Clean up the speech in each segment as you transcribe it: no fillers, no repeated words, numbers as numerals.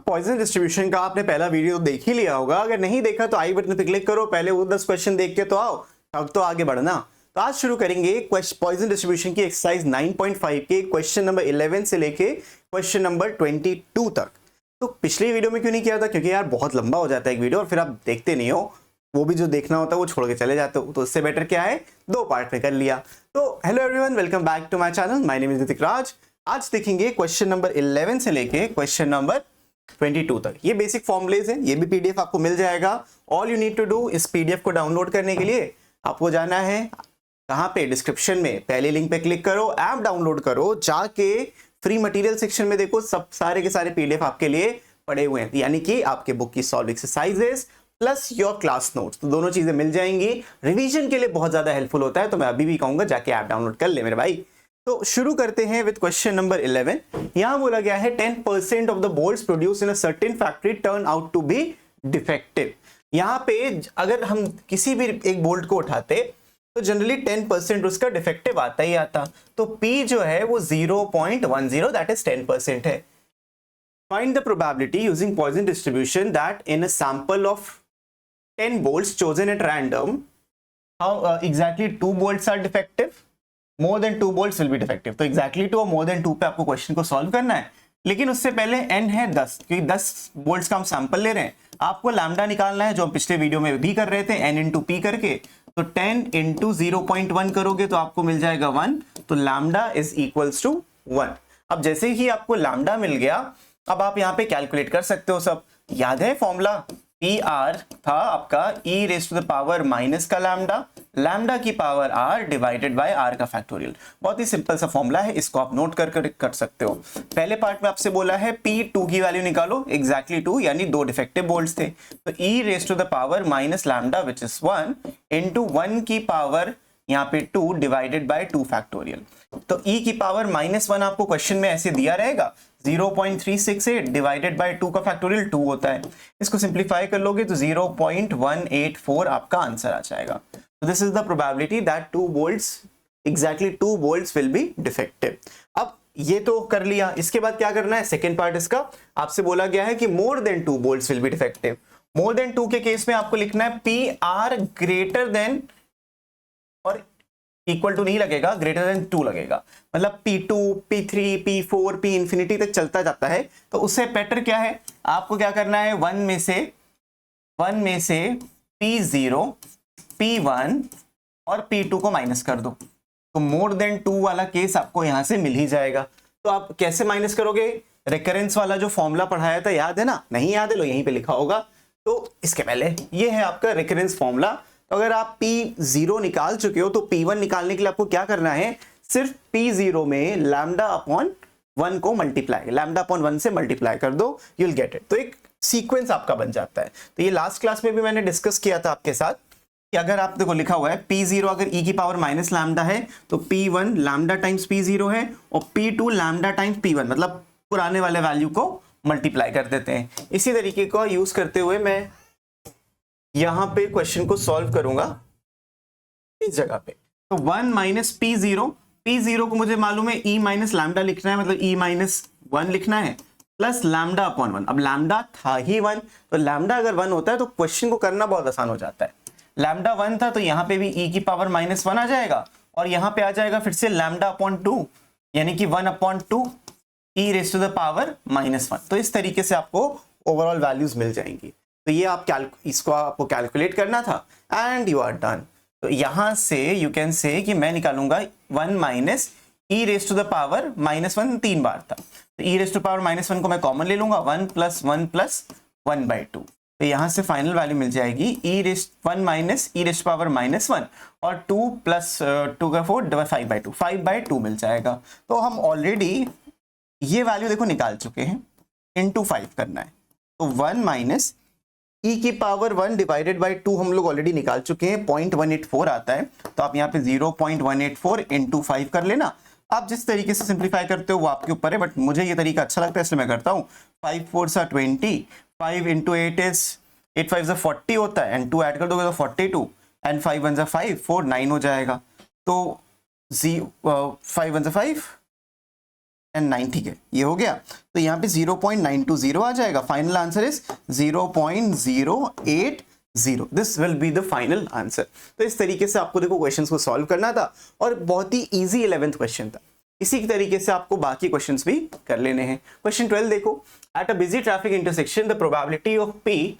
Poisson distribution का आपने पहला वीडियो देख ही लिया होगा। अगर नहीं देखा तो आई बटन पे क्लिक करो, पहले वो 10 क्वेश्चन देख के तो आओ, अब तो आगे बढ़ना। तो आज शुरू करेंगे पॉइजन डिस्ट्रीब्यूशन की एक्सरसाइज 9.5 के क्वेश्चन नंबर 11 से लेके क्वेश्चन नंबर 22 तक। तो पिछली वीडियो में क्यों नहीं किया था, क्योंकि यार बहुत लंबा हो जाता है एक वीडियो और फिर आप देखते नहीं हो, वो भी जो देखना होता है वो छोड़ के चले जाते हो। तो इससे बेटर क्या है, 2 पार्ट में कर लिया। तो hello everyone, welcome back to my channel, my name is Ritik Raj. आज देखेंगे क्वेश्चन नंबर 11 से लेके क्वेश्चन नंबर 22 तक। ये बेसिक फॉर्मूलेज हैं, ये भी पीडीएफ आपको मिल जाएगा। All you need to do, इस पीडीएफ को डाउनलोड करने के लिए आपको जाना है कहाँ पे, डिस्क्रिप्शन में पहले लिंक पे क्लिक करो, ऐप डाउनलोड करो, जाके फ्री मटेरियल सेक्शन में देखो, सब सारे के सारे पीडीएफ आपके लिए पड़े हुए हैं, यानी कि आपके बुक की solve exercises plus your class notes, तो दोनों चीजें मिल जाएंगी। रिवीजन के लिए बहुत ज्यादा हेल्पफुल होता है, तो मैं अभी भी कहूंगा जाके ऐप डाउनलोड कर ले मेरे भाई। तो शुरू करते हैं विद क्वेश्चन नंबर 11। यहां बोला गया है 10% of the bolts produce in a certain factory turn out to be defective. यहां पे अगर हम किसी भी एक बोल्ट को उठाते तो जनरली 10% उसका डिफेक्टिव आता ही आता, तो P जो है वो 0.10 दैट इज 10% है। Find the probability using Poisson distribution that in a sample of 10 bolts chosen at random, how exactly 2 bolts are defective, more than 2 bolts will be defective। तो exactly 2 और more than 2 पे आपको question को solve करना है, लेकिन उससे पहले n है 10, क्योंकि 10 बोल्ट्स का हम सैंपल ले रहे हैं। आपको लैम्डा निकालना है, जो हम पिछले वीडियो में भी कर रहे थे, n इंटू पी करके। तो 10 इंटू 0.1 करोगे तो आपको मिल जाएगा 1, तो लैम्डा इज इक्वल्स टू 1। अब जैसे ही आपको लैम्डा मिल गया, अब आप यहाँ पे कैलकुलेट कर सकते हो। सब याद है फॉर्मूला, पी आर था आपका e raise to the power minus का लैम्डा, लैम्डा की power R divided by R का फैक्टोरियल। बहुत ही सिंपल सा फॉर्मूला है, इसको आप नोट कर सकते हो। पहले पार्ट में आपसे बोला है P2 की वैल्यू निकालो, एग्जैक्टली 2, यानी 2 डिफेक्टिव बोल्ट्स थे। तो e raise to the power minus lambda which is 1 into 1 की पावर यहाँ पे 2 डिवाइडेड बाय 2 फैक्टोरियल। तो e की पावर -1 आपको क्वेश्चन में ऐसे दिया रहेगा, 0.368 डिवाइडेड बाय 2 का फैक्टोरियल 2 होता है। इसको सिंप्लीफाई कर लोगे तो 0.184 आपका आंसर आ जाएगा। So this is the probability that 2 bolts, exactly 2 bolts will be defective। अब ये तो कर लिया, इसके बाद क्या करना है, सेकेंड पार्ट इसका आपसे बोला गया है कि more than 2 bolts will be defective। more than 2 के केस में आपको लिखना है PR ग्रेटर देन, और इक्वल टू नहीं लगेगा, ग्रेटर देन 2 लगेगा, मतलब P2, P3, P4, P infinity तक चलता जाता है। तो उससे बेटर क्या है, आपको क्या करना है, 1 में से P0, P1 और P2 को माइनस कर दो, तो मोर देन 2 वाला केस आपको यहां से मिल ही जाएगा। तो आप कैसे माइनस करोगे, रिकरेंस वाला जो फॉर्मूला पढ़ाया था याद है ना, नहीं याद है लो यहीं पे लिखा होगा। तो इसके पहले ये है आपका रिकरेंस फॉर्मूला। तो अगर आप P0 निकाल चुके हो तो P1 निकालने के लिए आपको क्या करना है, सिर्फ P0 में लैम्डा अपॉन 1 को मल्टीप्लाई, लैम्डा अपॉन 1 से मल्टीप्लाई कर दो, यू विल गेट इट। तो एक सीक्वेंस आपका बन जाता है। तो ये लास्ट क्लास में भी मैंने डिस्कस किया था आपके साथ कि अगर आप देखो लिखा हुआ है P0 अगर e की पावर माइनस लैम्डा है तो P1 लैम्डा टाइम्स P0 है और P2 लैम्डा टाइम्स P1, मतलब पुराने वाले वैल्यू को मल्टीप्लाई कर देते हैं। इसी तरीके को यूज करते हुए मैं यहां पे क्वेश्चन को सॉल्व करूंगा इस जगह पे। तो 1 माइनस P0 को मुझे मालूम है e माइनस लैम्डा लिखना है, मतलब e माइनस 1 लिखना है, प्लस लैम्डा अपॉन 1। अब लैम्डा था ही 1, तो लैम्डा अगर 1 होता है तो क्वेश्चन को करना बहुत आसान हो जाता है। लैम्डा 1 था तो यहाँ पे भी e की पावर -1 आ जाएगा, और यहाँ पे आ जाएगा फिर से लैम्डा अपॉन 2, यानी कि 1/2 e raise to the power -1। तो इस तरीके से आपको ओवरऑल वैल्यूज मिल जाएंगी। तो ये आप इसको आपको कैलकुलेट करना था एंड यू आर डन। तो यहां से यू कैन से कि मैं निकालूंगा 1 minus e raise to the power -1 3 बार था, तो ई रेज टू पावर -1 को मैं कॉमन ले लूंगा, 1 + 1 + 1/2। तो यहां से फाइनल वैल्यू मिल जाएगी 1 minus e raise to power -1 और 2 + 2 का 4 5/2, 5/2 मिल जाएगा। तो हम ऑलरेडी ये वैल्यू देखो निकाल चुके हैं, इंटू 5 करना है। तो 1 माइनस e की पावर 1 डिवाइडेड बाई 2 हम लोग ऑलरेडी निकाल चुके हैं, 0.184 आता है। तो आप यहाँ पे 0.184 इंटू 5 कर लेना। आप जिस तरीके से सिंप्लीफाई करते हो वो आपके ऊपर है, बट मुझे ये तरीका अच्छा लगता है इसलिए मैं करता हूँ। 5 4 सा 20, 5 इंटू 8 इज 8 5 सा 40 होता है, एंड 2 ऐड कर दोगे तो 42, एंड 5 1 सा 5 4 9 हो जाएगा। तो 5 1 सा 5 एंड 90 के, ये हो गया। तो यहाँ पे 0.920 आ जाएगा। Final answer is 0.080। This will be the final answer. तो इस तरीके से आपको देखो क्वेश्चंस को सॉल्व करना था और बहुत ही इजी 11th क्वेश्चन था। इसी तरीके से आपको बाकी क्वेश्चंस भी कर लेने हैं। क्वेश्चन 12 देखो, at a busy traffic intersection the probability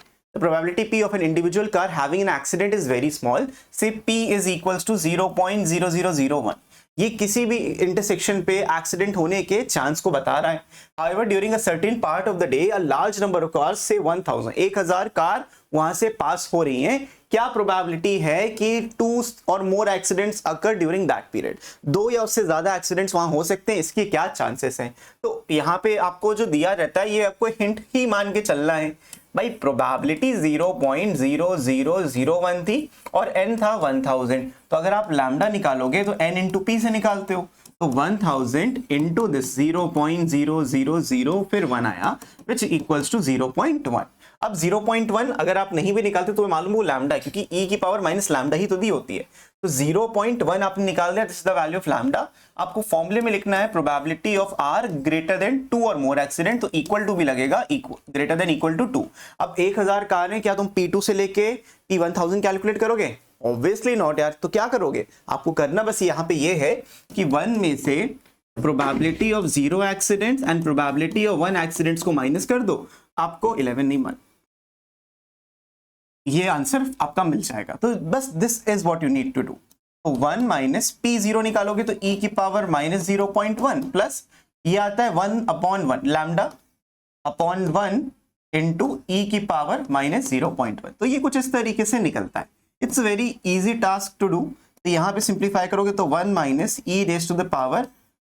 P of an individual car having an accident is very small. Say P is equals to 0.0001. ये किसी भी इंटरसेक्शन पे एक्सीडेंट होने के चांस को बता रहा है। However, during a certain part of the day, a large number of cars, say 1000 car वहां से पास हो रही हैं। क्या प्रोबेबिलिटी है कि 2 और more accidents occur during that period? 2 या उससे ज्यादा एक्सीडेंट्स वहां हो सकते हैं, इसके क्या चांसेस हैं? तो यहाँ पे आपको जो दिया रहता है ये आपको हिंट ही मान के चलना है भाई। प्रोबेबिलिटी 0.0001 थी और n था 1000। तो अगर आप लैम्डा निकालोगे तो n इंटू पी से निकालते हो, तो 1000 इंटू दिस 0.000 फिर 1 आया विच इक्वल्स टू 0.1। अब 0.1 अगर आप नहीं भी निकालते तो मालूम हो लैम्डा, क्योंकि e की पावर माइनस लैम्डा ही तो दी होती है। तो 0.1 आपने निकाल दिया, this is the value of lambda. आपको फॉर्मूले में लिखना है probability of r greater then 2 और मोर एक्सीडेंट, तो इक्वल टू भी लगेगा, ग्रेटर देन इक्वल टू 2। अब 1000 कार है, क्या तुम P2 से लेके P1000 कैलकुलेट करोगे? ऑब्वियसली नॉट यार। तो क्या करोगे? आपको करना बस यहाँ पे ये है कि 1 में से probability of 0 accidents and probability of 1 accidents को माइनस कर दो, आपको 11 नहीं मान, ये आंसर आपका मिल जाएगा। तो बस this is what you need to do. तो 1 माइनस P0 निकालोगे तो e की पावर माइनस 0.1 प्लस ये आता है 1/1 लैम्डा अपॉन 1 इंटू e की पावर माइनस 0.1। तो ये कुछ इस तरीके से निकलता है। It's very easy task to do. तो यहाँ पे सिंप्लीफाई करोगे तो 1 minus e raise to the power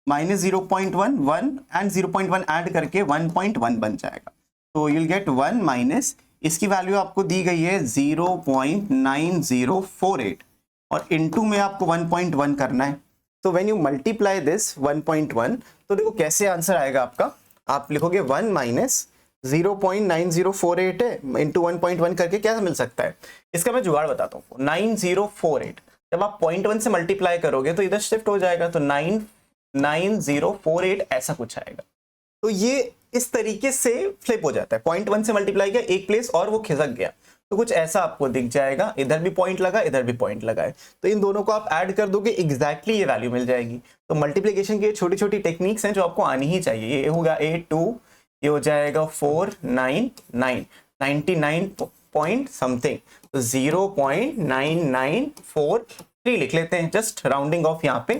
minus 0.1 1 and 0.1 add करके 1.1 बन जाएगा। तो यूल गेट 1 माइनस, इसकी वैल्यू आपको दी गई है 0.9048 और इनटू में आपको 1.1 करना है। तो व्हेन यू मल्टीप्लाई दिस 1.1 तो देखो कैसे आंसर आएगा आपका। आप लिखोगे 1 माइनस 0.9048 है इंटू 1.1 करके क्या मिल सकता है? इसका मैं जुगाड़ बताता हूँ। 9048 जब आप 0.1 से मल्टीप्लाई करोगे तो इधर शिफ्ट हो जाएगा, तो 99048 ऐसा कुछ आएगा। तो ये इस तरीके से फ्लिप हो जाता है। 0.1 से मल्टीप्लाई किया एक प्लेस और वो खिसक गया, तो कुछ ऐसा आपको दिख जाएगा। इधर भी पॉइंट लगा, इधर भी पॉइंट लगा है, तो इन दोनों को आप ऐड कर दोगे, एग्जैक्टली ये वैल्यू मिल जाएगी। तो मल्टीप्लिकेशन की छोटी छोटी टेक्निक्स हैं जो आपको आनी ही चाहिए। ये होगा 82, ये हो जाएगा 499 99 पॉइंट समथिंग, तो 0.9943 लिख लेते हैं, जस्ट राउंडिंग ऑफ यहाँ पे।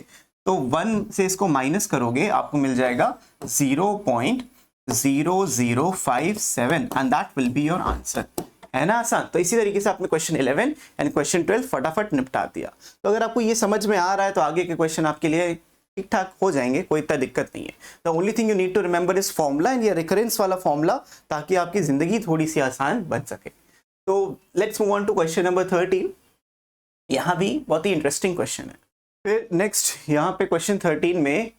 तो 1 से इसको माइनस करोगे आपको मिल जाएगा 0.0057 and that will be your answer. है ना आसान? तो इसी तरीके से आपने क्वेश्चन 11 एंड क्वेश्चन 12 फटाफट निपटा दिया। तो अगर आपको ये समझ में आ रहा है तो आगे के क्वेश्चन आपके लिए ठीक ठाक हो जाएंगे, कोई इतना दिक्कत नहीं है। The only thing you need to remember is formula and ये रिकरेंस वाला फॉर्मूला, ताकि आपकी जिंदगी थोड़ी सी आसान बन सके। तो let's move on to question number 13। यहाँ भी बहुत ही इंटरेस्टिंग क्वेश्चन है। फिर नेक्स्ट यहाँ पे क्वेश्चन 13 में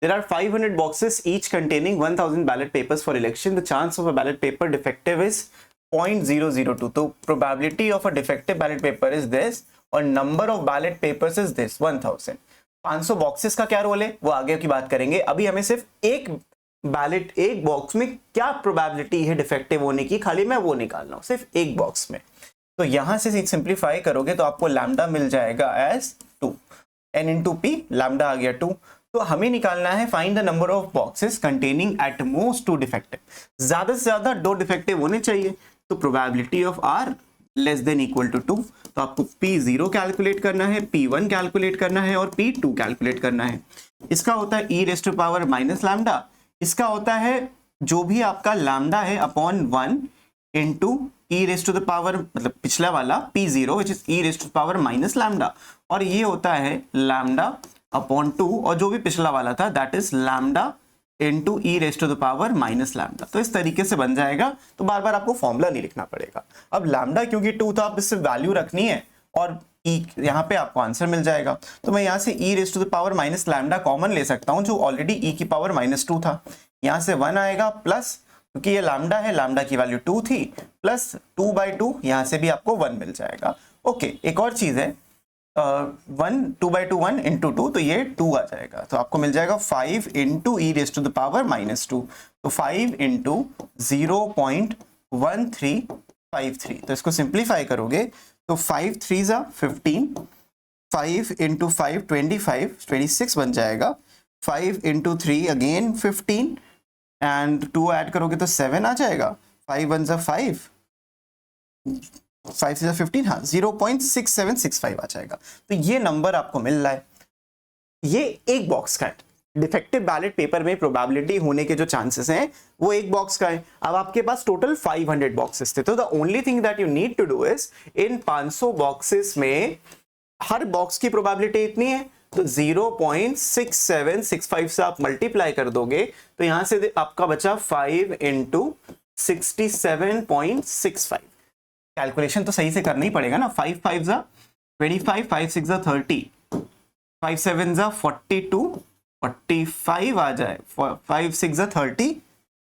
there are 500 boxes each containing 1000 ballot papers for election. The chance of a ballot paper defective is 0.002. तो probability of a defective ballot paper is this और number of ballot papers is this 1000. 500 boxes का क्या role है वो आगे की बात करेंगे। अभी हमें सिर्फ एक बैलेट, एक बॉक्स में क्या प्रोबेबिलिटी है डिफेक्टिव होने की, खाली मैं वो निकाल रहा हूँ सिर्फ एक बॉक्स में। तो यहां से सिंप्लीफाई करोगे तो आपको लैम्डा मिल जाएगा as 2, n into P, lambda आ गया 2। तो हमें निकालना है find the number of boxes containing at most 2 defective. ज्यादा से ज्यादा 2 डिफेक्टिव होने चाहिए। तो probability of r less than equal to 2। तो आपको P0 कैलकुलेट करना है, P1 कैलकुलेट करना है और P2 कैलकुलेट करना है। इसका होता है e raise to power minus lambda, इसका होता है जो भी आपका लैम्डा है upon 1 into e raise to the power, मतलब पिछला वाला P0 which is e raise to power minus lambda, और ये होता है लैम्डा अपॉन 2 और जो भी पिछला वाला था that is lambda into e raise to the power minus lambda. तो इस तरीके से बन जाएगा। तो बार बार आपको फॉर्मूला नहीं लिखना पड़ेगा। अब लैम्डा क्योंकि 2 था, आप इससे वैल्यू रखनी है और ई यहाँ पे आपको आंसर मिल जाएगा। तो मैं यहाँ से e raise to the power minus lambda common ले सकता हूँ जो ऑलरेडी ई की पावर -2 था। यहाँ से 1 आएगा प्लस, क्योंकि ये लैम्डा है, लैम्डा की वैल्यू 2 थी, प्लस 2/2 यहाँ से भी आपको 1 मिल जाएगा। ओके, एक और चीज है, 1 2 बाई 2 1 इंटू 2, तो ये 2 आ जाएगा। तो आपको मिल जाएगा 5 into e raise to the power -2, तो 5 इंटू 0.1353। तो इसको सिंप्लीफाई करोगे तो 5 3 ज़ा 15, 5 इंटू 5 25, 26 बन जाएगा। 5 इंटू 3 अगेन 15 एंड 2 ऐड करोगे तो 7 आ जाएगा। 5 1 ज़ा 5, 5 से 15, हाँ 0.6765 आ जाएगा। तो ये नंबर आपको मिल रहा है। ये एक बॉक्स का है। डिफेक्टिव बैलेट पेपर में प्रोबेबिलिटी होने के जो चांसेस हैं वो एक बॉक्स का है। अब आपके पास टोटल 500 बॉक्सेस थे, तो the only thing that you need to do is in 500 boxes में हर बॉक्स की प्रोबेबिलिटी इतनी है, तो 0.6765 से आप मल्टीप्लाई कर दोगे तो यहां से आपका बचा 5 इंटू 67.65। कैलकुलेशन तो सही से करना ही पड़ेगा ना। 5 5 जा 25, 5 6 जा 30, 5 7 जा 42, 45 आ जाए, 5 6 जा 30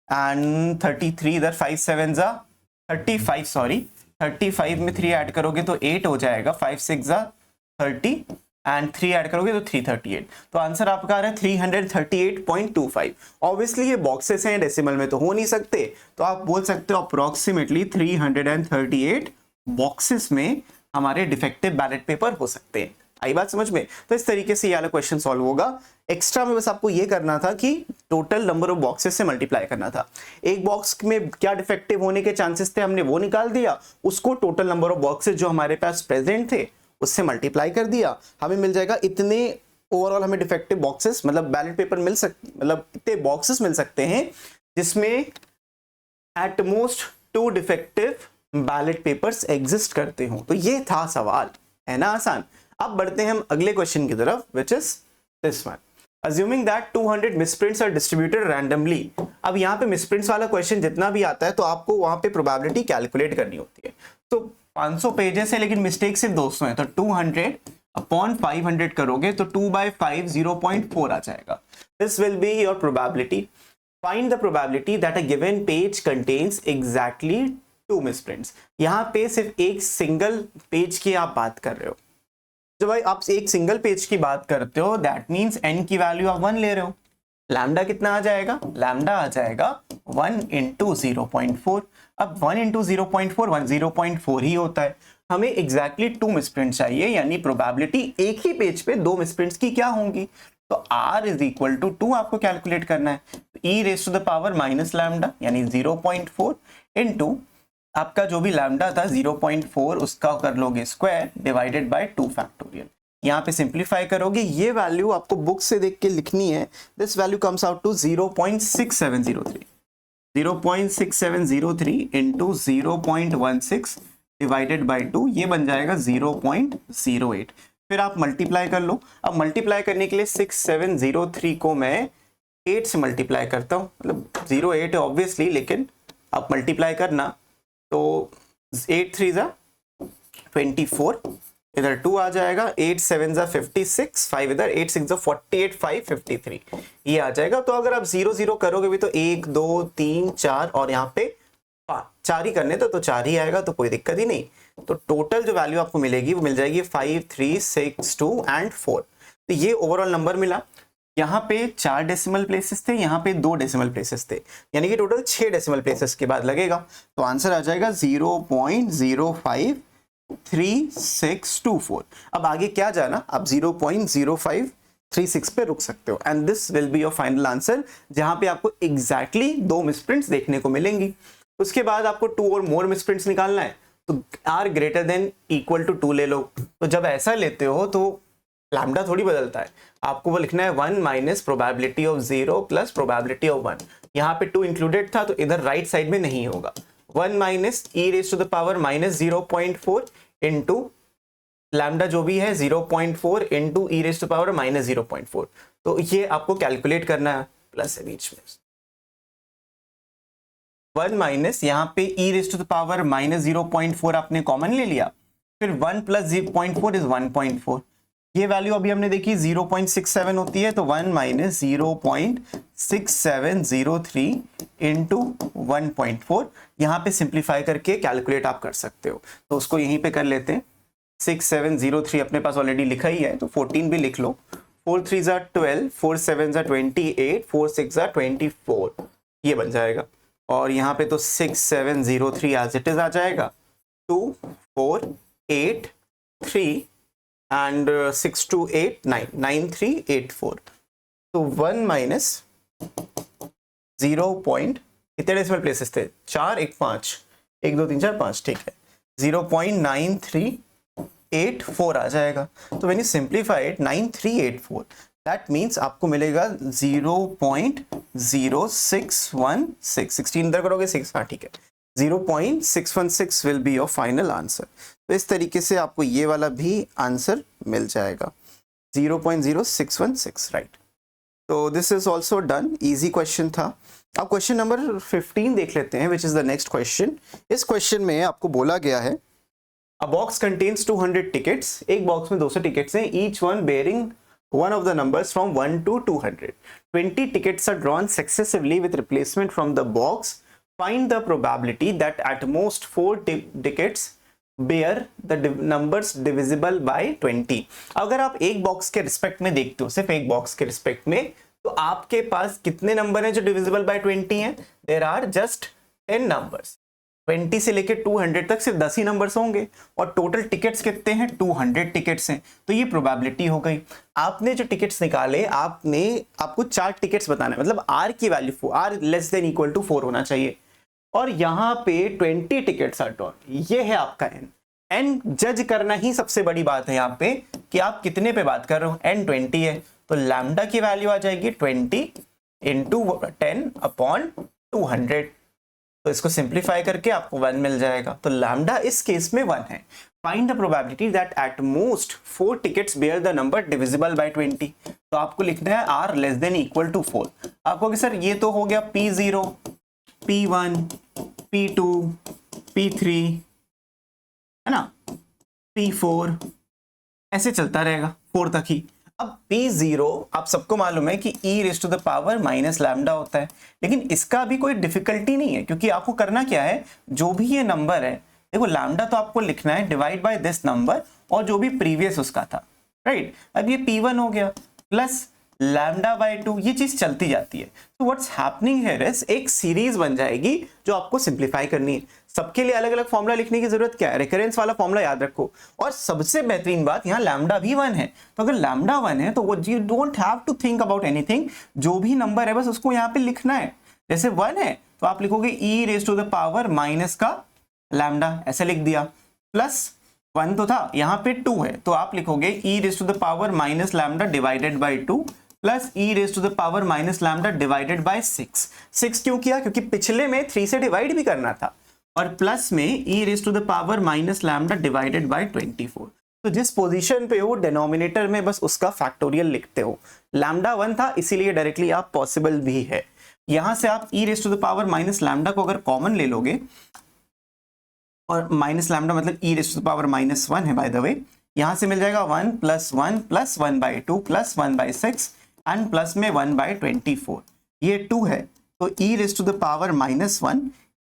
एंड 33 इधर, 5 7 जा 35, सॉरी 35 में 3 ऐड करोगे तो 8 हो जाएगा। 5 6 जा 30 एंड 3 ऐड करोगे तो 338। तो आंसर आपका आ रहा है 338.25। ऑब्वियसली ये बॉक्सेस हैं, डेसिमल में तो हो नहीं सकते, तो आप बोल सकते हो अप्रोक्सीमेटली 338 बॉक्सेस में हमारे डिफेक्टिव बैलेट पेपर हो सकते हैं। आई बात समझ में? तो इस तरीके से ये वाला क्वेश्चन सॉल्व होगा। एक्स्ट्रा में बस आपको ये करना था कि टोटल नंबर ऑफ बॉक्सेस से मल्टीप्लाई करना था। एक बॉक्स में क्या डिफेक्टिव होने के चांसेस थे हमने वो निकाल दिया, उसको टोटल नंबर ऑफ बॉक्सेस जो हमारे पास प्रेजेंट थे उससे मल्टीप्लाई कर दिया, हमें मिल जाएगा इतने ओवरऑल हमें डिफेक्टिव बॉक्सेस मतलब बैलेट पेपर मिल सकते, मतलब इतने बॉक्सेस मिल सकते हैं जिसमें eight most 2 defective ballot papers exist करते हो। तो ये था सवाल, है ना आसान। अब बढ़ते हैं हम अगले क्वेश्चन की तरफ, which is this one. Assuming that 200 misprints are distributed randomly। अब यहाँ पे मिसप्रिंट्स वाला क्वेश्चन जितना भी आता है तो आपको वहां पे प्रोबेबिलिटी कैलकुलेट करनी होती है। तो 500 पेजेस है लेकिन मिस्टेक सिर्फ 200 है, तो 200 अपॉन 500 करोगे तो 2 by 5 0.4 आ जाएगा। This will be your probability. Find the probability that a given page contains exactly 2 मिसप्रिंट्स। यहाँ पे सिर्फ एक सिंगल पेज की आप बात कर रहे हो। जब भाई आप एक सिंगल पेज की बात करते हो दैट मींस n की वैल्यू आप 1 ले रहे हो। लैम्डा कितना आ जाएगा? लैम्डा आ जाएगा 1 इंटू 0.4। अब 1 इंटू 0.4 0.4 ही होता है। हमें एग्जैक्टली 2 मिसप्रिंट चाहिए, यानी प्रोबेबिलिटी एक ही पेज पे 2 मिसप्रिंट्स की क्या होंगी। तो r इज इक्वल टू 2 आपको कैलकुलेट करना है। e raise to the power minus lambda यानी 0.4 इंटू आपका जो भी लैम्डा था 0.4 उसका कर लोगे स्क्वायर डिवाइडेड बाय 2 फैक्टोरियल। यहाँ पे सिंप्लीफाई करोगे, ये वैल्यू आपको बुक से देख के लिखनी है। This value comes out to 0.6703। 0.6703 into 0.16 divided by 2, ये बन जाएगा 0.08। फिर आप मल्टीप्लाई कर लो। अब मल्टीप्लाई करने के लिए 6703 को मैं 8 से मल्टीप्लाई करता हूँ, मतलब 08 है ऑब्वियसली, लेकिन आप मल्टीप्लाई करना तो 8 3 जा 24, इधर 2 आ जाएगा, 8 7 जा 56, 5 इधर, 8 6 जा 48, 5 53 ये आ जाएगा। तो अगर आप 0 0 करोगे भी तो 1 2 3 4 और यहाँ पे 4 ही करने तो 4 ही आएगा, तो कोई दिक्कत ही नहीं। तो टोटल जो वैल्यू आपको मिलेगी वो मिल जाएगी 5 3 6 2 एंड 4। तो ये ओवरऑल नंबर मिला। यहाँ पे 4 डेसिमल प्लेसेस थे, यहाँ पे 2 डेसिमल प्लेसेस थे, यानी कि टोटल 6 डेसिमल प्लेसेस के बाद लगेगा। तो आंसर आ जाएगा 0.053624। अब आगे क्या जाना, आप 0.0536 पे रुक सकते हो and this will be your final answer, जहां पे आपको एग्जैक्टली 2 मिसप्रिंट्स देखने को मिलेंगी। उसके बाद आपको 2 और मोर मिसप्रिंट्स निकालना है, तो r greater than equal to 2 ले लो। तो जब ऐसा लेते हो तो लैम्डा थोड़ी बदलता है, आपको वो लिखना है 1 minus probability of 0 plus probability of 1। यहाँ पे 2 इंक्लूडेड था तो इधर राइट साइड में नहीं होगा। 1 minus e raise to the power minus 0.4 into lambda जो भी है 0.4 into e raise to power minus 0.4। तो ये आपको कैलकुलेट करना है, प्लस है बीच में। 1 माइनस यहाँ पे e raise to the power minus 0.4 आपने कॉमन ले लिया, फिर 1 प्लस 0.4 इज 1.4। ये वैल्यू अभी हमने देखी 0.67 होती है, तो 1 माइनस 0.6703 इंटू 1.4। यहाँ पे सिंप्लीफाई करके कैलकुलेट आप कर सकते हो, तो उसको यहीं पे कर लेते हैं। 6703 अपने पास ऑलरेडी लिखा ही है, तो 14 भी लिख लो। 4 3 12, 4 7 28, 4 6 24, ये बन जाएगा। और यहाँ पे तो 6703 एज इट इज आ जाएगा। 2 4 8 3 एंड 6 2 8 9 9 3 8 4। तो 1 माइनस 0 पॉइंट, कितने डेसिमल प्लेसेस थे? 4 1 5, 1 2 3 4 5, ठीक है, 0.9384 आ जाएगा। तो when you simplify it 9384, that means आपको मिलेगा 0.0616। 16 इधर करोगे 6, हाँ ठीक है, 0.616 will be your final answer. तो इस तरीके से आपको ये वाला भी आंसर मिल जाएगा, 0.0616, राइट। तो this is also done, easy question था। अब क्वेश्चन नंबर 15 देख लेते हैं, which is the next question. इस क्वेश्चन में आपको बोला गया है अ बॉक्स कंटेन्स 200 टिकट्स, एक बॉक्स में 200 टिकट्स हैं, each one bearing one of the numbers from 1 to 200. 20 tickets are drawn successively with replacement from the box. Find the probability that at most 4 tickets bear the numbers divisible by 20. अगर आप एक box के respect में देखते हो, सिर्फ एक box के रिस्पेक्ट में, तो आपके पास कितने नंबर हैं जो डिविजिबल बाय 20 हैं? There are just 10 numbers. 20 से लेकर 200 तक सिर्फ 10 ही नंबर्स होंगे, और टोटल टिकट्स कितने हैं? 200 टिकट्स हैं। तो ये प्रोबेबिलिटी हो गई। आपने जो टिकट्स निकाले, आपको 4 टिकट्स बताना है, मतलब आर की value r less than equal to 4 होना चाहिए, और यहाँ पे 20 टिकट्स आर ड्रॉन, ये है आपका एन। एन जज करना ही सबसे बड़ी बात है यहाँ पे कि आप कितने पे बात कर रहे हो। एन 20 है, तो लैम्डा की वैल्यू आ जाएगी 20 इंटू 10 अपॉन 200। तो इसको सिंप्लीफाई करके आपको 1 मिल जाएगा। तो लैम्डा इस केस में 1 है। Find the probability that at most 4 tickets bear the number divisible by 20। तो आपको लिखना है r less than equal to 4। आपको कि सर ये तो हो गया P0, P1, P2, P3, है ना, P4, ऐसे चलता रहेगा 4 तक ही। अब P0 आप सबको मालूम है कि e raise to the power minus lambda होता है, लेकिन इसका भी कोई डिफिकल्टी नहीं है, क्योंकि आपको करना क्या है, जो भी ये नंबर है, देखो लैम्डा तो आपको लिखना है डिवाइड बाय दिस नंबर और जो भी प्रीवियस उसका था, राइट। अब ये P1 हो गया प्लस लैम्डा बाय 2, ये चीज चलती जाती है। तो व्हाट्स हैपनिंग हियर इज एक सीरीज बन जाएगी जो आपको सिंप्लीफाई करनी है। सबके लिए अलग अलग फॉर्मूला लिखने की जरूरत क्या है? रेकरेंस वाला फॉर्मूला याद रखो। और सबसे बेहतरीन बात, यहाँ लैम्डा भी 1 है, तो अगर लैम्डा 1 है तो वो you don't have to think about anything, जो भी नंबर है बस उसको यहाँ पे लिखना है। जैसे 1 है तो आप लिखोगे e raise to the power minus का लैम्डा, ऐसे लिख दिया, प्लस 1 तो था, यहाँ पे 2 है तो आप लिखोगे e raise to the power minus lambda divided by 2 plus e raise to the power minus lambda divided by 6। 6 क्यों किया? क्योंकि पिछले में 3 से डिवाइड भी करना था, और प्लस में e raise to the power minus lambda divided by 24। तो जिस पोजीशन पे हो डिनोमिनेटर में बस उसका फैक्टोरियल लिखते हो। लैम्डा 1 था इसीलिए डायरेक्टली आप पॉसिबल भी है। यहां से आप e raise to the power minus lambda को अगर कॉमन ले लोगे, और माइनस लैम्डा मतलब e raise to the power minus 1 है बाय द वे, यहां से मिल जाएगा 1 plus 1 plus 1 by 2 plus 1 by 6 and plus में 1 बाई 24। ये 2 है तो e raise to the power minus 1,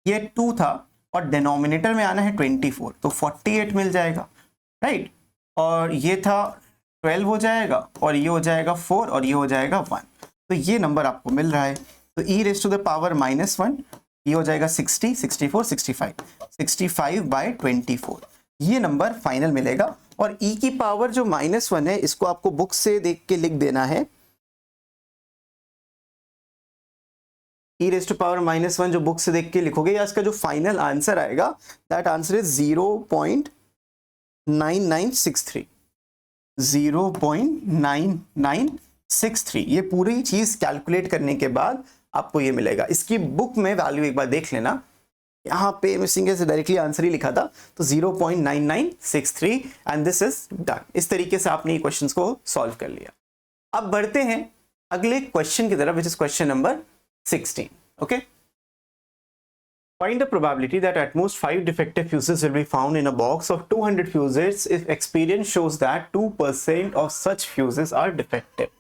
ये 2 था और डिनोमिनेटर में आना है 24, तो 48 मिल जाएगा, राइट। और ये था 12 हो जाएगा, और ये हो जाएगा 4, और ये हो जाएगा 1। तो ये नंबर आपको मिल रहा है। तो e raise to the power minus 1, ये हो जाएगा 60, 64, 65, 65 बाई 24, ये नंबर फाइनल मिलेगा। और e की पावर जो -1 है, इसको आपको बुक से देख के लिख देना है। e रेज़ टू पावर -1 जो बुक से देख के लिखोगे, या इसका जो फाइनल आंसर आएगा, दैट आंसर इज 0.9963, 0.9963। ये पूरी चीज कैलकुलेट करने के बाद आपको ये मिलेगा। इसकी बुक में वैल्यू एक बार देख लेना, यहाँ पे मिसिंग है, डायरेक्टली आंसर ही लिखा था, तो 0.9963 एंड दिस इज डन। इस तरीके से आपने ये क्वेश्चंस को सॉल्व कर लिया। अब बढ़ते हैं अगले क्वेश्चन की तरफ, which is question number 16. Okay. Find the probability that at most 5 defective fuses will be found in a box of 200 fuses if experience shows that 2% of such fuses are defective.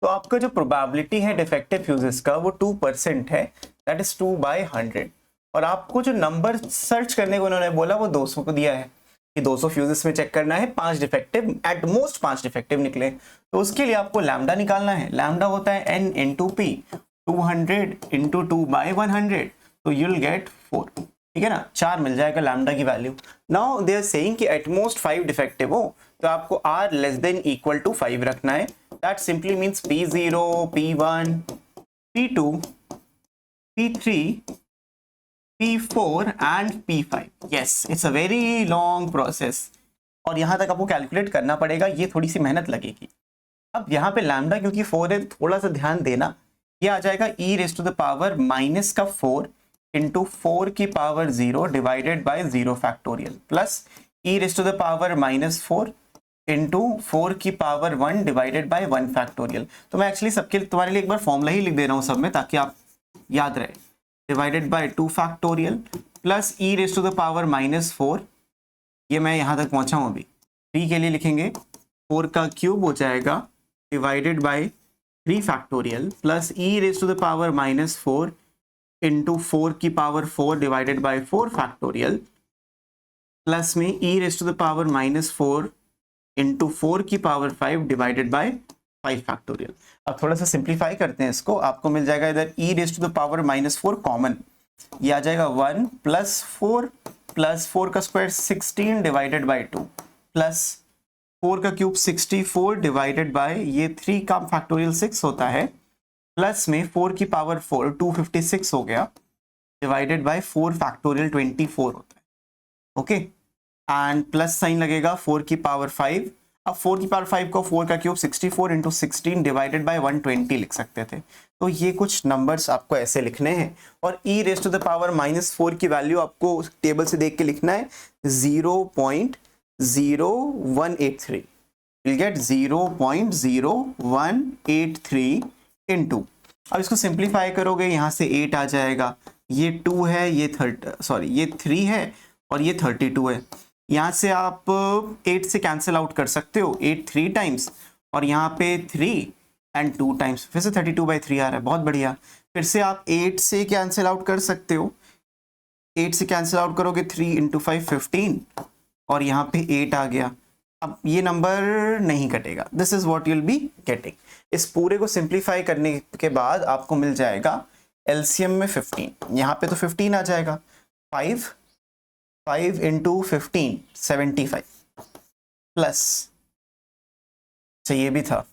तो आपका जो probability है defective fuses का वो 2% है, that is 2/100. और आपको जो नंबर सर्च करने को उन्होंने बोला वो 200 को दिया है। कि 200 फ्यूजेस में चेक करना है, 5 डिफेक्टिव, एट मोस्ट 5 डिफेक्टिव निकले, तो उसके लिए आपको लैम्डा निकालना है। लैम्डा होता है n into P, 200 into 2 by 100, तो यूल गेट 4, ठीक है ना, 4 मिल जाएगा लैम्डा की value. Now they are saying कि एट मोस्ट 5 डिफेक्टिव हो, तो आपको r less than equal to 5 रखना है। That simply means P0, P1, P2, P3, P4 and P5। Yes, it's a very long process और यहां तक आपको कैलकुलेट करना पड़ेगा, ये थोड़ी सी मेहनत लगेगी। अब यहाँ पे लैम्डा क्योंकि 4 है, थोड़ा सा ध्यान देना, ये आ जाएगा e raise to the power minus का 4 इंटू 4 की power 0 divided by 0 factorial plus e raise to the power minus 4 into 4 की पावर 1 डिवाइडेड बाय 1 फैक्टोरियल। तो मैं एक्चुअली सबके तुम्हारे लिए एक बार फॉर्मूला ही लिख दे रहा हूँ सब में, ताकि आप याद रहे। Divided by 2 factorial plus e raise to the power minus 4, ये मैं यहाँ तक पहुँचा हूँ अभी। 3 के लिए लिखेंगे 4 का क्यूब हो जाएगा divided by 3 factorial plus e raise to the power minus 4 into 4 की power 4 divided by 4 factorial plus में e raise to the power minus 4 into 4 की पावर 5 डिवाइडेड बाय 5 फैक्टोरियल। अब थोड़ा सा सिंप्लीफाई करते हैं इसको, आपको मिल जाएगा इधर e raise to the power minus 4 common, ये आ जाएगा 1 प्लस 4 का स्क्वायर 16 डिवाइडेड बाय 2 प्लस 4 का क्यूब 64 डिवाइडेड बाय ये 3 का फैक्टोरियल 6 होता है, प्लस में 4 की पावर 4 256 हो गया डिवाइडेड बाय 4 फैक्टोरियल 24 होता है। ओके, एंड प्लस साइन लगेगा 4 की पावर 5। अब 4 की पावर 5 को 4 का क्यूब 64 इंटू 16 डिवाइडेड बाय 120 लिख सकते थे। तो ये कुछ नंबर्स आपको ऐसे लिखने हैं और e raise to the power minus 4 की वैल्यू आपको टेबल से देख के लिखना है 0.0183, विल गेट 0.0183 इनटू, अब इसको सिंप्लीफाई करोगे यहाँ से 8 आ जाएगा, ये 2 है, ये 3 है और ये 32 है। यहाँ से आप 8 से कैंसिल आउट कर सकते हो, 8 3 टाइम्स और यहाँ पे 3 एंड 2 टाइम्स, फिर से 32/3 आ रहा है, बहुत बढ़िया। फिर से आप 8 से कैंसिल आउट कर सकते हो, 8 से कैंसिल आउट करोगे 3 इंटू 5 15 और यहाँ पे 8 आ गया। अब ये नंबर नहीं कटेगा, this is what you will be getting. इस पूरे को सिंप्लीफाई करने के बाद आपको मिल जाएगा एलसीएम में 15, यहाँ पे तो 15 आ जाएगा, 5 इंटू 15 75 प्लस, अच्छा ये भी था,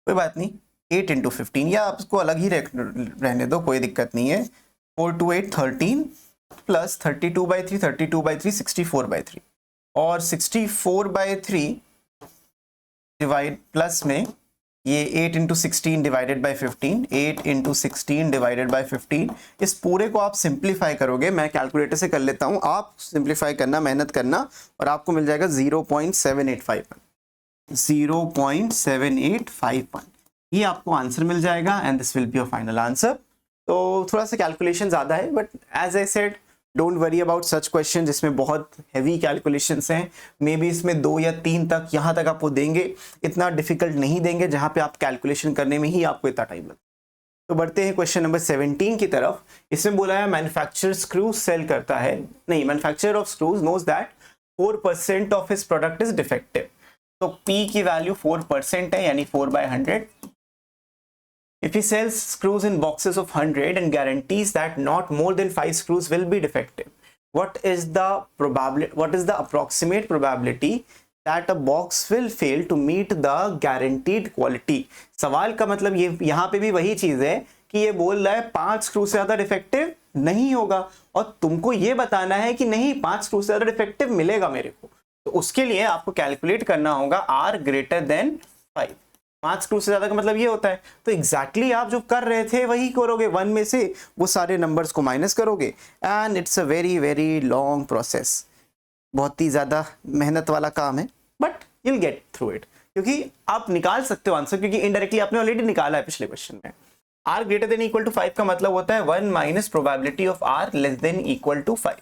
कोई बात नहीं, 8 इंटू 15 या आपको अलग ही रहने दो, कोई दिक्कत नहीं है। 4 2 8 13 प्लस 32/3 64/3 और 64/3 डिवाइड प्लस में ये 8 into 16 divided by 15, 8 into 16 divided by 15। इस पूरे को आप सिंप्लीफाई करोगे, मैं कैलकुलेटर से कर लेता हूँ, आप सिंप्लीफाई करना, मेहनत करना, और आपको मिल जाएगा 0.7851। ये आपको आंसर मिल जाएगा and this will be your final answer. तो थोड़ा सा कैलकुलेशन ज़्यादा है, but as I said don't worry about such question जिसमें बहुत हैवी कैलकुलेशंस हैं। मे बी इसमें 2 या 3 तक यहाँ तक आपको देंगे, इतना डिफिकल्ट नहीं देंगे जहाँ पे आप कैलकुलेशन करने में ही आपको इतना टाइम लगता। तो बढ़ते हैं क्वेश्चन नंबर 17 की तरफ। इसमें बोला है मैन्युफैक्चरर स्क्रूज सेल करता है, नहीं, manufacturer of screws knows that 4% of his product is defective. तो P की वैल्यू 4% है, यानी 4/100। If he sells screws in boxes of 100 and guarantees that not more than 5 screws will be defective, what is the approximate probability that a box will fail to meet the guaranteed quality? सवाल का मतलब ये यहाँ पे भी वही चीज है कि ये बोल रहा है 5 स्क्रू से ज्यादा डिफेक्टिव नहीं होगा, और तुमको ये बताना है कि नहीं 5 स्क्रू से ज्यादा डिफेक्टिव मिलेगा मेरे को। तो उसके लिए आपको कैलकुलेट करना होगा R greater than 5। 5 स्क्रू से ज्यादा का मतलब ये होता है, तो एग्जैक्टली आप जो कर रहे थे वही करोगे, 1 में से वो सारे नंबर्स को माइनस करोगे, and it's a very very long process, बहुत ही ज्यादा मेहनत वाला काम है, but you'll get through it, क्योंकि आप निकाल सकते हो आंसर, क्योंकि इनडायरेक्टली आपने ऑलरेडी निकाला है पिछले क्वेश्चन में। R greater than equal to 5 का मतलब होता है 1 minus probability of R less than equal to 5।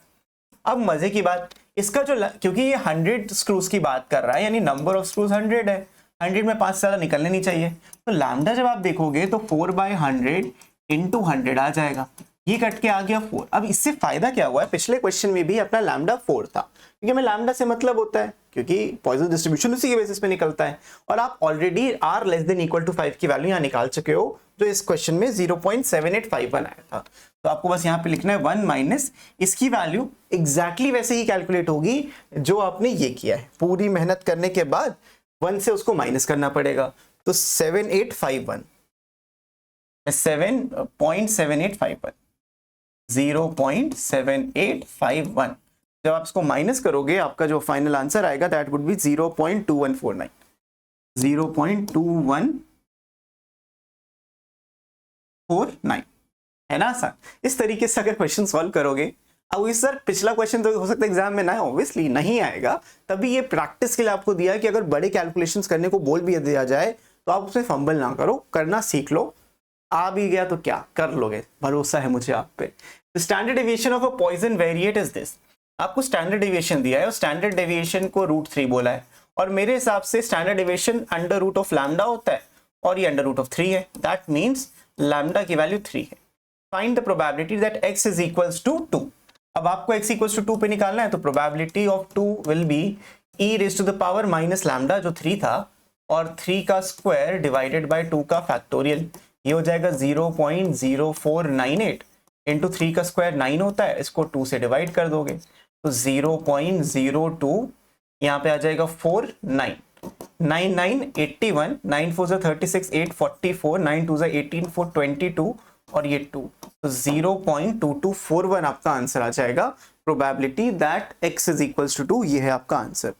अब मजे की बात, इसका जो, क्योंकि ये 100 स्क्रूज की बात कर रहा है, यानी नंबर ऑफ स्क्रूज 100 है, 100 में 5 से ज़्यादा निकलने नहीं चाहिए, तो लैम्डा जब आप देखोगे तो 4/100 इंटू 100 आ जाएगा। ये कट के आ गया 4। अब इससे फायदा क्या हुआ है, पिछले क्वेश्चन में भी अपना लैम्डा 4 था, क्योंकि हमें लैम्डा से मतलब होता है, क्योंकि पॉइसन डिस्ट्रीब्यूशन उसी के बेसिस पे निकलता है। और आप already r less than equal to 5 की वैल्यू यहाँ निकाल चुके हो, जो इस क्वेश्चन में 0.7851 आया था। तो आपको बस यहाँ पे लिखना है 1 माइनस इसकी वैल्यू एग्जैक्टली वैसे ही कैलकुलेट होगी जो आपने ये किया है। पूरी मेहनत करने के बाद 1 से उसको माइनस करना पड़ेगा, तो 7851 7.7851 0.7851। जब आप इसको माइनस करोगे आपका जो फाइनल आंसर आएगा दैट वुड बी 0.2149 0.2149 है ना आसान। इस तरीके से अगर क्वेश्चन सॉल्व करोगे, अब इस सर पिछला क्वेश्चन तो हो सकता है एग्जाम में ना, ऑब्वियसली नहीं आएगा, तभी ये प्रैक्टिस के लिए आपको दिया है कि अगर बड़े कैलकुलेशंस करने को बोल भी दिया जाए तो आप उसमें फंबल ना करो, करना सीख लो। आ भी गया तो क्या कर लोगे, भरोसा है मुझे आप पे। Standard deviation of a Poisson variate is this. आपको स्टैंडर्ड डेविएशन दिया है और स्टैंडर्ड डेविएशन को √3 बोला है, और मेरे हिसाब से standard deviation under root of lambda होता है और ये अंडर रूट ऑफ 3 है। दैट मीन्स लैम्डा की वैल्यू 3 है। Find the probability that x is equals to 2। अब आपको x इक्वल्स टू 2 पे निकालना है, तो probability of 2 will be e raise to the power minus lambda जो 3 था, और 3 का स्क्वायर डिवाइडेड बाय 2 का फैक्टोरियल। ये हो जाएगा 0.0498 इंटू 3 का स्क्वायर 9 होता है, इसको 2 से डिवाइड कर दोगे तो 0.02 यहाँ पे आ जाएगा 4 9 9 9 81 9 4 36 8 44 9 2 18 4 22 और ये 2, तो 0.2241 आपका आंसर आ जाएगा। Probability that x is equals to 2, ये है आपका आंसर।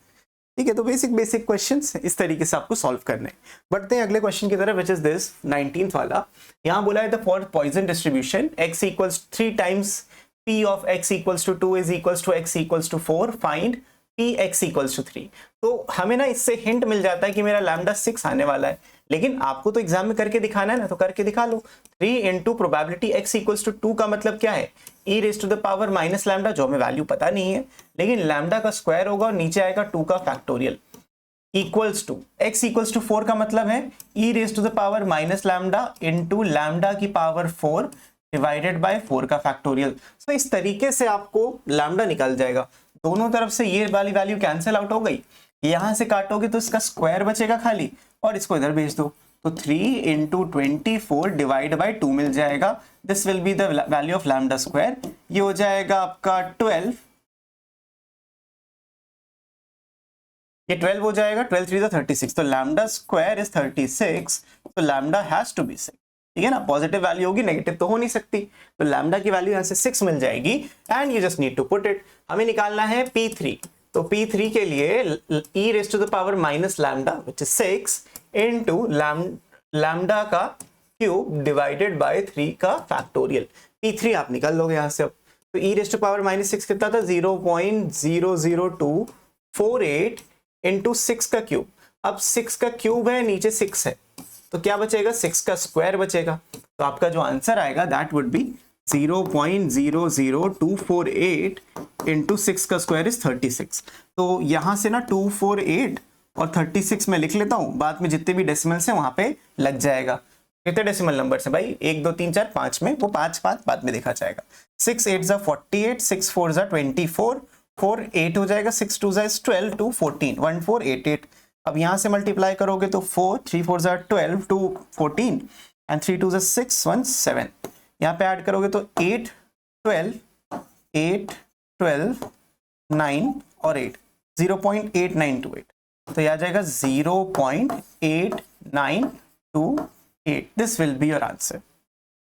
ठीक है, तो बेसिक क्वेश्चंस इस तरीके से आपको सॉल्व करने हैं। बढ़ते हैं अगले क्वेश्चन की तरफ, विच इज दिस 19th वाला। यहाँ बोला है the for Poisson distribution x equals 3 times p of x equals to 2 is equals to x equals to 4, find p x equals to 3। तो हमें ना इससे हिंट मिल जाता है कि मेरा लैम्डा 6 आने वाला है, लेकिन आपको तो एग्जाम में करके दिखाना है ना, तो करके दिखा लो। 3 into probability x equals to 2 का मतलब क्या है, e raise to the power minus lambda, जो हमें वैल्यू पता नहीं है, लेकिन लैम्डा का स्क्वायर होगा और नीचे आएगा 2 का factorial equals to x equals to 4 का मतलब है e raise to the power minus lambda into lambda की पावर 4 डिवाइडेड बाय 4 का फैक्टोरियल। तो इस तरीके से आपको लैम्डा निकल जाएगा। दोनों तरफ से ये वाली वैल्यू कैंसिल आउट हो गई, यहां से काटोगे तो इसका स्क्वायर बचेगा खाली, और इसको इधर भेज दो तो 3 इंटू 24 डिवाइड बाई 2 मिल जाएगा। This will be the value of lambda square. ये हो जाएगा आपका 12, ये 12 हो जाएगा, 12 3 36, तो लैम्डा स्क्वायर इज 36, तो लैम्डा हैज टू बी 6। ठीक है ना, पॉजिटिव वैल्यू होगी, नेगेटिव तो हो नहीं सकती, तो लैम्डा की वैल्यू यहाँ से 6 मिल जाएगी and you just need to put it. हमें निकालना है P3, तो P3 के लिए e raise to the power minus lambda which is 6 into lambda का क्यूब डिवाइडेड बाय 3 का फैक्टोरियल। P3 आप निकाल लोगे यहाँ से। अब तो e raise to power minus 6 कितना था, 0.00248 इंटू 6 का क्यूब। अब 6 का क्यूब है, नीचे 6 है, तो क्या बचेगा, 6 का स्क्वायर बचेगा। तो आपका जो आंसर आएगा दैट वुड बी 0.00248 इंटू 6 का स्क्वायर इज 36। तो यहां से ना 248 और 36 में लिख लेता हूं, बाद में जितने भी डेसिमल्स हैं वहां पे लग जाएगा। कितने डेसिमल नंबर है भाई, 1 2 3 4 5 में, वो 5 बाद में देखा जाएगा। 6 8 जा 48, 6 4 जा 24, 4 8 हो जाएगा, 6 2 जा 12, 2 14, 1488। अब यहां से मल्टीप्लाई करोगे तो 4 3 4 जा 12, 2 14 एंड 3 2 जा 6 1 7। यहाँ पे ऐड करोगे तो 8 12 9 और 8, 0.8928, तो यह आ जाएगा 0.8928। This will be your answer.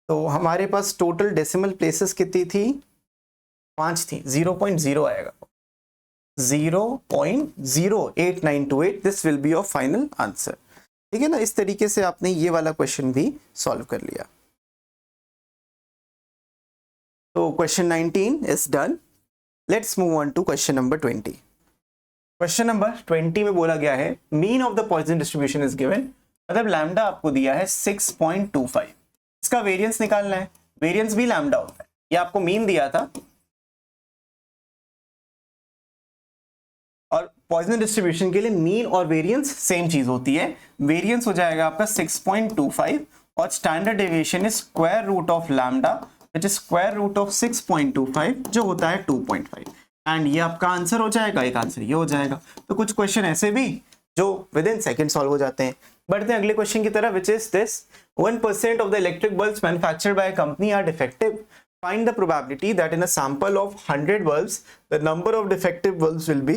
तो हमारे पास टोटल डेसिमल प्लेसेस कितनी थी, 5 थी, 0.0 आएगा, 0.08928। This will be your final answer. ठीक है ना, इस तरीके से आपने ये वाला क्वेश्चन भी सॉल्व कर लिया। तो question 19 is done. Let's move on to question number 20। Question number 20 में बोला गया है mean of the Poisson distribution is given, मतलब लैम्डा आपको दिया है 6.25, इसका वेरिएंस निकालना है। वेरिएंस भी लैम्डा होता है, ये आपको मीन दिया था, और पॉइजन डिस्ट्रीब्यूशन के लिए मीन और वेरिएंस सेम चीज होती है। वेरिएंस हो जाएगा आपका 6.25 और standard deviation is square root of lambda which is square root of 6.25 जो होता है 2.5 एंड ये आपका आंसर हो जाएगा, एक आंसर ये हो जाएगा। तो कुछ क्वेश्चन ऐसे भी जो विद इन सेकेंड सॉल्व हो जाते हैं। बढ़ते हैं अगले क्वेश्चन की तरफ, which is this 1% of the electric bulbs manufactured by a company are defective. Find the probability that in a sample of 100 bulbs, the number of defective bulbs will be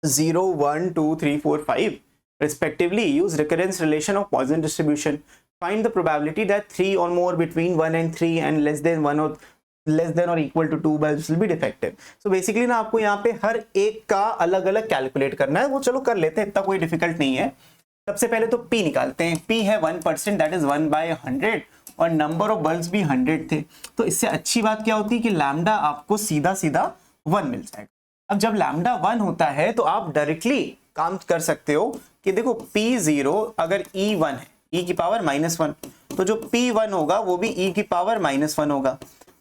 0, 1, 2, 3, 4, 5 respectively. Use recurrence relation of Poisson distribution. Find the probability that 3 or more between 1 and 3 and less than 1 or less than or equal to 2 bulbs will be defective. So basically ना आपको यहाँ पे हर एक का अलग अलग calculate करना है, वो चलो कर लेते हैं, इतना कोई डिफिकल्ट नहीं है। सबसे पहले तो P निकालते हैं। P है 1%, दैट इज 1/100 और नंबर ऑफ बल्ब्स भी 100 थे। तो इससे अच्छी बात क्या होती है कि लैम्डा आपको सीधा सीधा 1 मिल जाएगा। अब जब लैम्डा 1 होता है तो आप डायरेक्टली काम कर सकते हो कि देखो P0 अगर E1 है, e की पावर -1, तो जो P1 होगा वो भी e की पावर -1 होगा।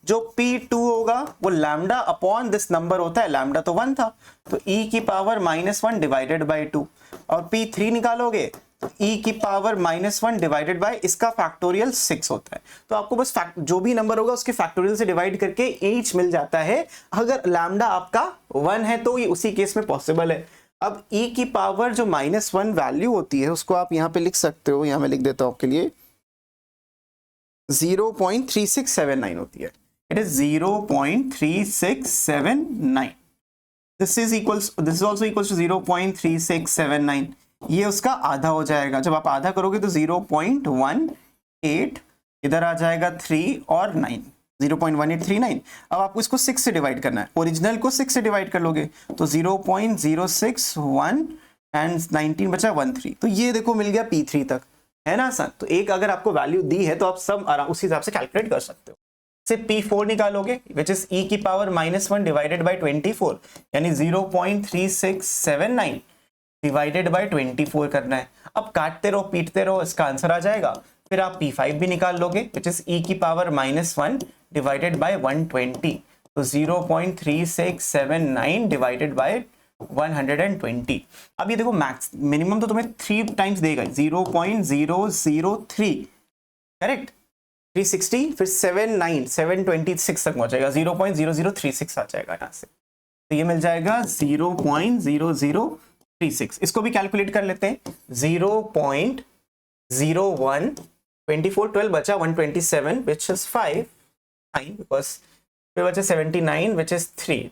जो P2 होगा वो लैम्डा अपॉन दिस नंबर होता है, लैम्डा तो 1 था तो e की पावर -1 डिवाइडेड बाई 2। और P3 निकालोगे तो e की पावर -1 डिवाइडेड बाय इसका फैक्टोरियल 6 होता है। तो आपको बस जो भी नंबर होगा उसके फैक्टोरियल से डिवाइड करके h मिल जाता है। अगर लैम्डा आपका 1 है तो ये उसी केस में पॉसिबल है। अब e की पावर जो -1 वैल्यू होती है उसको आप यहाँ पे लिख सकते हो, यहाँ मैं लिख देता हूँ आपके लिए, 0.3679 होती है। It is 0.3679। This is also equals to 0.3679। ये उसका आधा हो जाएगा। जब आप आधा करोगे तो 0.18 इधर आ जाएगा 3 और 9, 0.1839। अब आपको इसको 6 से डिवाइड करना है, ओरिजिनल को 6 से डिवाइड कर लोगे तो 0.061 एंड 19 बचा 13। तो ये देखो मिल गया P3 तक, है ना सर। तो एक अगर आपको वैल्यू दी है तो आप सब उसी हिसाब से कैलकुलेट कर सकते हो। से P4 निकालोगे विच इज e की पावर -1 डिवाइडेड बाय 24, यानी 0.3679 डिवाइडेड बाय 24 करना है। अब काटते रहो पीटते रहो, इसका आंसर आ जाएगा। फिर आप P5 भी निकाल लोगे विच इज e की पावर -1 डिवाइडेड बाय 120, तो 0.3679 डिवाइडेड बाय 120। अब ये देखो मैक्स मिनिमम तो तुम्हें 3 टाइम्स देगा, 0.003 करेक्ट, 360 फिर 726 तक पहुंचेगा, 0.0036 आ जाएगा यहाँ से। तो ये मिल जाएगा 0.0036। इसको भी कैलकुलेट कर लेते हैं। 0.01 24 12 बचा 127 which is 5 9 because फिर बचा 79 which is 3,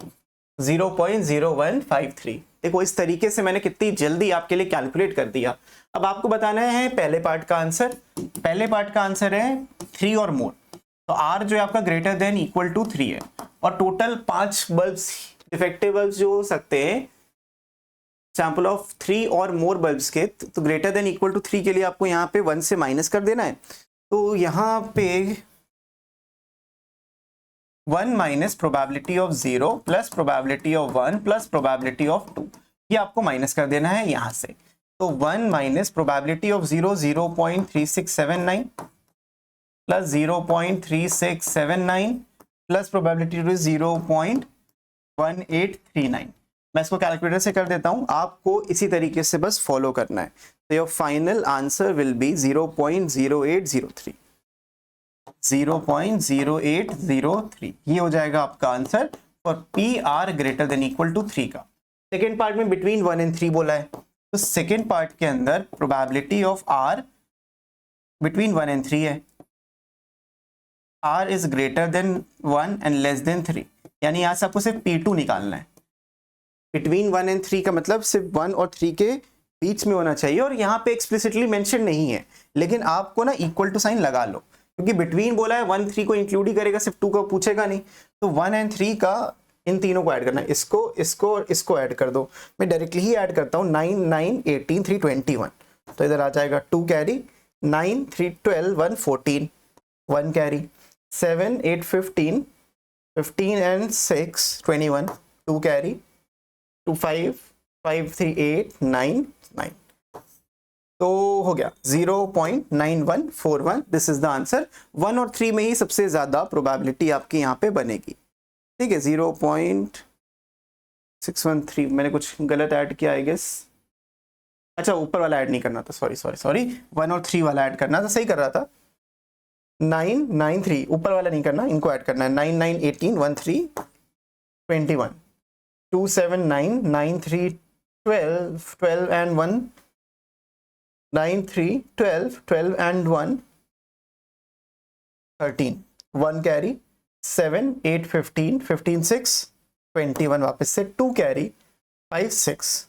0.0153। देखो इस तरीके से मैंने कितनी जल्दी आपके लिए कैलकुलेट कर दिया। अब आपको बताना है पहले पार्ट का आंसर। पहले पार्ट का आंसर है 3 और मोर, तो R जो है आपका ग्रेटर देन इक्वल टू 3 है और टोटल 5 बल्ब्स डिफेक्टिव बल्ब्स जो हो सकते हैं सैंपल ऑफ 3 और मोर बल्ब्स के, तो ग्रेटर देन इक्वल टू 3 के लिए आपको यहाँ पे 1 से माइनस कर देना है। तो यहाँ पे 1 minus probability of 0 plus probability of 1 plus probability of 2, ये आपको माइनस कर देना है यहाँ से। तो 1 minus probability of 0 0.3679 plus 0.3679 plus probability of 0.1839। मैं इसको कैलकुलेटर से कर देता हूं, आपको इसी तरीके से बस फॉलो करना है। तो your final answer will be 0.0803, 0.0803। ये हो जाएगा आपका answer for PR greater than equal to 3 का। सेकेंड पार्ट में बिटवीन 1 and 3 बोला है, तो सेकेंड पार्ट के अंदर probability of R between 1 and 3 है। R is greater than 1 and less than 3, यानी यहाँ से आपको सिर्फ P2 निकालना है। बिटवीन 1 and 3 का मतलब सिर्फ 1 और 3 के बीच में होना चाहिए, और यहाँ पे एक्सप्लिसिटली मेंशन नहीं है, लेकिन आपको ना इक्वल टू साइन लगा लो, क्योंकि बिटवीन बोला है 1 3 को इंक्लूड ही करेगा, सिर्फ 2 को पूछेगा नहीं। तो 1 and 3 का इन तीनों को ऐड करना है, इसको इसको और इसको ऐड कर दो। मैं डायरेक्टली ही ऐड करता हूँ, 9 9 18 3 21, तो इधर आ जाएगा 2 कैरी, 9 3 12 1 14 1 कैरी, 7 8 15 15 and 6 21 2 कैरी, 2 5 5 3 8 9 9, तो हो गया 0.9141। This is the answer. 1 और 3 में ही सबसे ज्यादा प्रोबेबिलिटी आपकी यहाँ पे बनेगी, ठीक है। 0.613 मैंने कुछ गलत ऐड किया आई गेस, अच्छा ऊपर वाला ऐड नहीं करना था, सॉरी 1 और 3 वाला ऐड करना था, सही कर रहा था। 9 9 3, ऊपर वाला नहीं करना, इनको ऐड करना है। 9 9 18 1 3 21, 2 7 9 9 3 12 12 and 1 9 3 12 12 and 1 13, 1 कैरी 7 8 15 15 6 21, वापस से 2 carry 5 6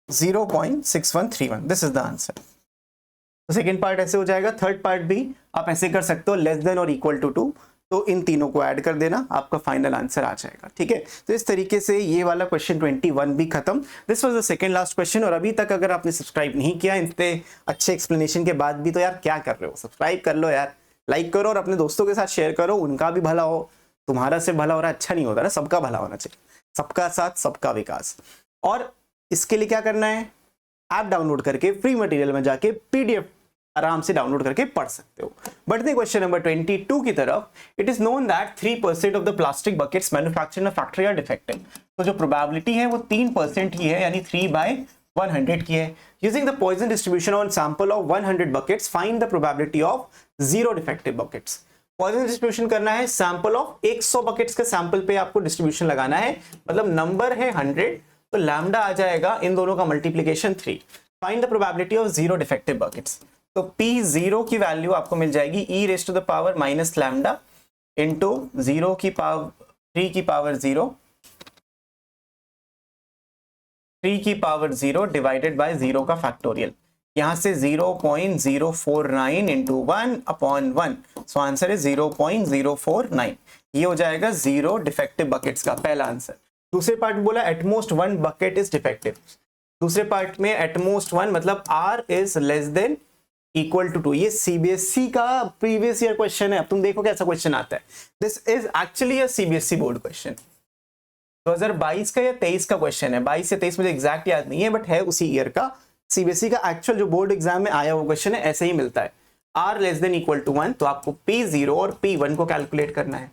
0.6131, this is the answer. तो सेकेंड पार्ट ऐसे हो जाएगा। थर्ड पार्ट भी आप ऐसे कर सकते हो, लेस देन और इक्वल टू 2, तो इन तीनों को ऐड कर देना, आपका फाइनल आंसर आ जाएगा। ठीक है, तो इस तरीके से ये वाला क्वेश्चन 21 भी खत्म। This was the second last question. और अभी तक अगर आपने सब्सक्राइब नहीं किया, इतने अच्छे एक्सप्लेनेशन के बाद भी, तो यार क्या कर रहे हो, सब्सक्राइब कर लो यार, लाइक करो और अपने दोस्तों के साथ शेयर करो, उनका भी भला हो, तुम्हारा से भला हो रहा है, अच्छा नहीं होता ना, सबका भला होना चाहिए, सबका साथ सबका विकास। और इसके लिए क्या करना है, ऐप डाउनलोड करके फ्री मटेरियल में जाके पीडीएफ आराम से डाउनलोड करके पढ़ सकते हो। बढ़ते क्वेश्चन नंबर 22 की तरफ। It is known that 3% of the plastic buckets manufactured in a factory are defective. तो जो प्रोबेबिलिटी है वो 3% की है, यानी 3/100 की है। Using the Poisson distribution on sample of 100 buckets, find the probability of 0 defective buckets. Poisson distribution करना है सैंपल ऑफ 100 बकेट्स के सैंपल पे आपको डिस्ट्रीब्यूशन लगाना है, मतलब नंबर है 100, तो लैम्डा आ जाएगा इन दोनों का multiplication 3। Find the probability of 0 defective buckets. तो P0 की वैल्यू आपको मिल जाएगी e raise to the power minus lambda into 0 की पावर 3 की पावर 0 3 की पावर 0 डिवाइडेड बाय 0 का फैक्टोरियल। यहां से 0.049 इंटू 1/1, सो आंसर है 0.049। ये हो जाएगा 0 डिफेक्टिव बकेट्स का पहला आंसर। दूसरे पार्ट में बोला एटमोस्ट 1 बकेट इज डिफेक्टिव। दूसरे पार्ट में एटमोस्ट 1 मतलब r is less than equal to 2। ये सीबीएसई का प्रीवियस ईयर क्वेश्चन है। अब तुम देखो कैसा क्वेश्चन आता है। This is actually a CBSE board question, 2022 का या 23 का क्वेश्चन है। 22 या 23 मुझे एग्जैक्ट याद नहीं है, बट है उसी ईयर का। सीबीएसई का एक्चुअल जो बोर्ड एग्जाम में आया वो क्वेश्चन है, ऐसे ही मिलता है। r less than equal to 1, तो आपको P0 और P1 को कैलकुलेट करना है।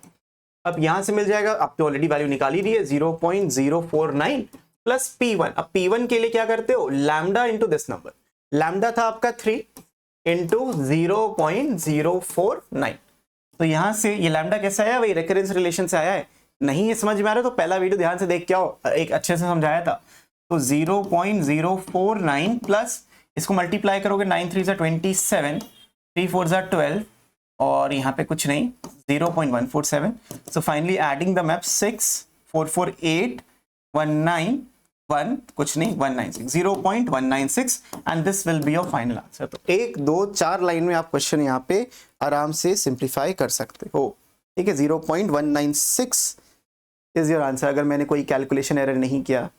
अब यहां से मिल जाएगा, आपने ऑलरेडी वैल्यू निकाली दी है, 0.049 प्लस P1। अब P1 के लिए क्या करते हो, lambda into this number. Lambda था आपका 3 इंटू 0.049। तो यहां से ये लैम्डा कैसे आया, वही रेकरेंस रिलेशन से आया है। नहीं ये समझ में आ रहा तो पहला वीडियो ध्यान से देख के आओ, एक अच्छे से समझाया था। तो 0.049 प्लस इसको मल्टीप्लाई करोगे, 9 3 27, 3 4 12, और यहाँ पे कुछ नहीं, 0.147। So finally adding the map 6 4 4 8 19 1, कुछ नहीं, 196, 0.196, and this will be your final answer. तो 1 2 4 लाइन में आप क्वेश्चन यहाँ पे आराम से सिंप्लीफाई कर सकते हो। ठीक है, 0.196 इज योर आंसर, अगर मैंने कोई कैलकुलेशन एरर नहीं किया।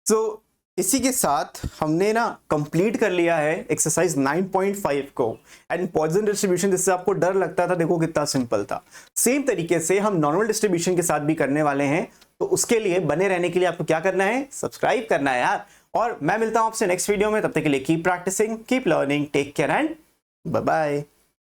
तो इसी के साथ हमने ना कंप्लीट कर लिया है एक्सरसाइज 9.5 को। एंड पॉइजन डिस्ट्रीब्यूशन, जिससे आपको डर लगता था, देखो कितना सिंपल था। सेम तरीके से हम नॉर्मल डिस्ट्रीब्यूशन के साथ भी करने वाले हैं। तो उसके लिए बने रहने के लिए आपको क्या करना है, सब्सक्राइब करना है यार। और मैं मिलता हूं आपसे नेक्स्ट वीडियो में, तब तक के लिए keep practising, keep learning, take care and bye bye.